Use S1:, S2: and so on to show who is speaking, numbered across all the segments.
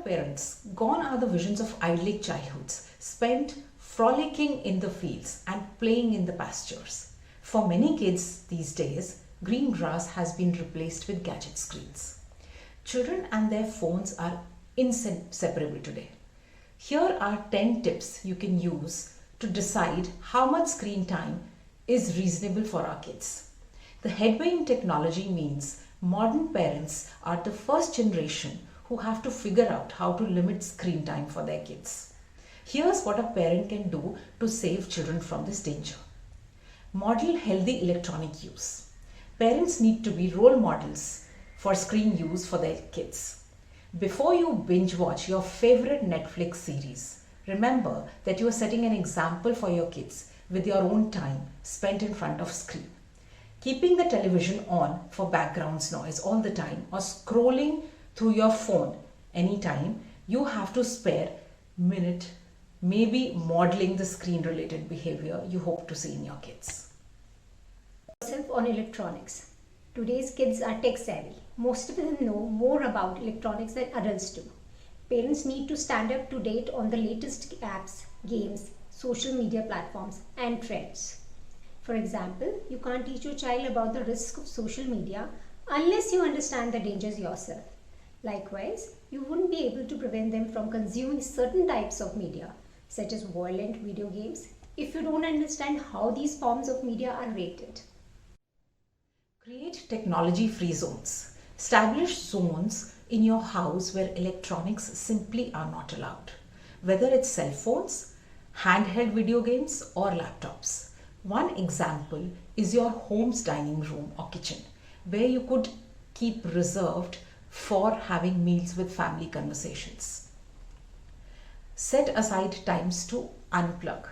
S1: parents, gone are the visions of idyllic childhoods, spent frolicking in the fields and playing in the pastures. For many kids these days, green grass has been replaced with gadget screens. Children and their phones are inseparable today. Here are 10 tips you can use to decide how much screen time is reasonable for our kids. The headway in technology means modern parents are the first generation who have to figure out how to limit screen time for their kids. Here's what a parent can do to save children from this danger. Model healthy electronic use. Parents need to be role models for screen use for their kids. Before you binge watch your favorite Netflix series, remember that you are setting an example for your kids with your own time spent in front of screen. Keeping the television on for background noise all the time or scrolling through your phone anytime, you have to spare minute, maybe modeling the screen related behavior you hope to see in your kids.
S2: Yourself on electronics. Today's kids are tech savvy. Most of them know more about electronics than adults do. Parents need to stand up to date on the latest apps, games, social media platforms and trends. For example, you can't teach your child about the risks of social media unless you understand the dangers yourself. Likewise, you wouldn't be able to prevent them from consuming certain types of media, such as violent video games, if you don't understand how these forms of media are rated.
S1: Create technology-free zones. Establish zones in your house where electronics simply are not allowed, whether it's cell phones, handheld video games or laptops. One example is your home's dining room or kitchen, where you could keep reserved for having meals with family conversations. Set aside times to unplug.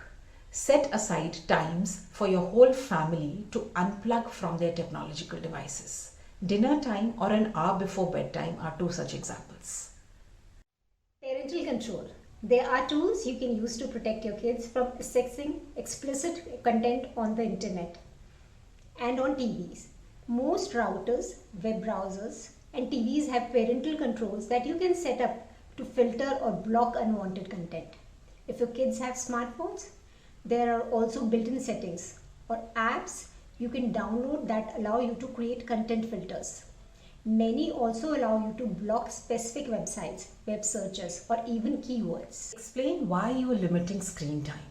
S1: Set aside times for your whole family to unplug from their technological devices. Dinner time or an hour before bedtime are two such examples.
S2: Parental control. There are tools you can use to protect your kids from accessing explicit content on the internet and on TVs. Most routers, web browsers, and TVs have parental controls that you can set up to filter or block unwanted content. If your kids have smartphones, there are also built-in settings or apps you can download that allow you to create content filters. Many also allow you to block specific websites, web searches, or even keywords.
S1: Explain why you are limiting screen time.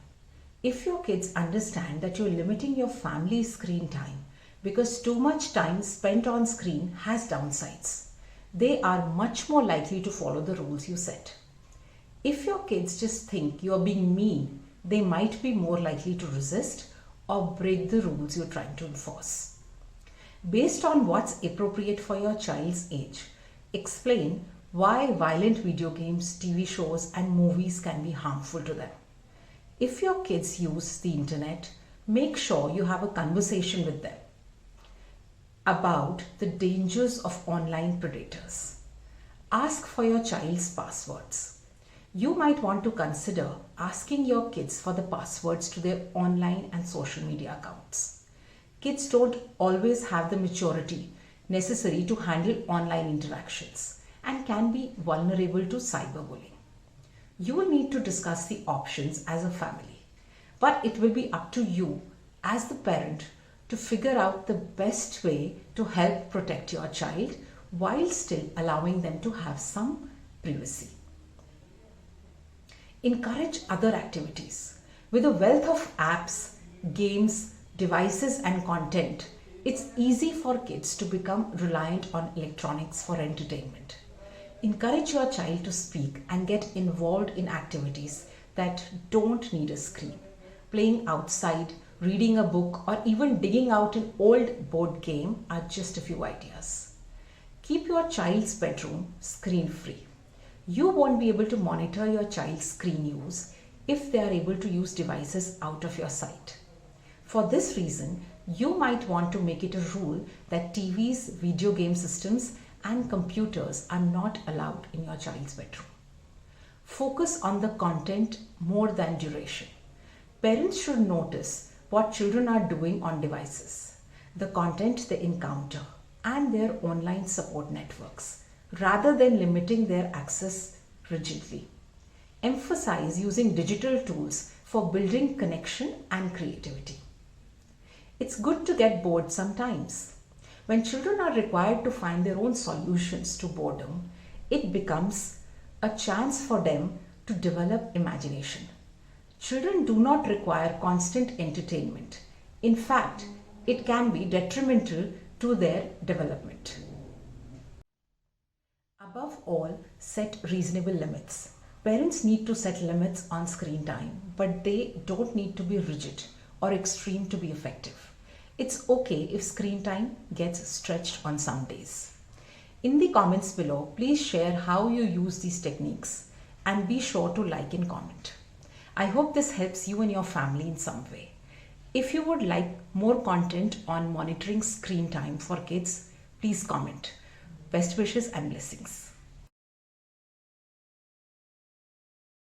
S1: If your kids understand that you are limiting your family's screen time because too much time spent on screen has downsides, they are much more likely to follow the rules you set. If your kids just think you are being mean, they might be more likely to resist or break the rules you're trying to enforce. Based on what's appropriate for your child's age, explain why violent video games, TV shows, and movies can be harmful to them. If your kids use the internet, make sure you have a conversation with them about the dangers of online predators. Ask for your child's passwords. You might want to consider asking your kids for the passwords to their online and social media accounts. Kids don't always have the maturity necessary to handle online interactions and can be vulnerable to cyberbullying. You will need to discuss the options as a family, but it will be up to you as the parent to figure out the best way to help protect your child while still allowing them to have some privacy. Encourage other activities. With a wealth of apps, games, devices and content, it's easy for kids to become reliant on electronics for entertainment. Encourage your child to speak and get involved in activities that don't need a screen. Playing outside, reading a book, or even digging out an old board game are just a few ideas. Keep your child's bedroom screen-free. You won't be able to monitor your child's screen use if they are able to use devices out of your sight. For this reason, you might want to make it a rule that TVs, video game systems, and computers are not allowed in your child's bedroom. Focus on the content more than duration. Parents should notice what children are doing on devices, the content they encounter, and their online support networks, rather than limiting their access rigidly. Emphasize using digital tools for building connection and creativity. It's good to get bored sometimes. When children are required to find their own solutions to boredom, it becomes a chance for them to develop imagination. Children do not require constant entertainment. In fact, it can be detrimental to their development. Above all, set reasonable limits. Parents need to set limits on screen time, but they don't need to be rigid or extreme to be effective. It's okay if screen time gets stretched on some days. In the comments below, please share how you use these techniques and be sure to like and comment. I hope this helps you and your family in some way. If you would like more content on monitoring screen time for kids, please comment. Best wishes and blessings.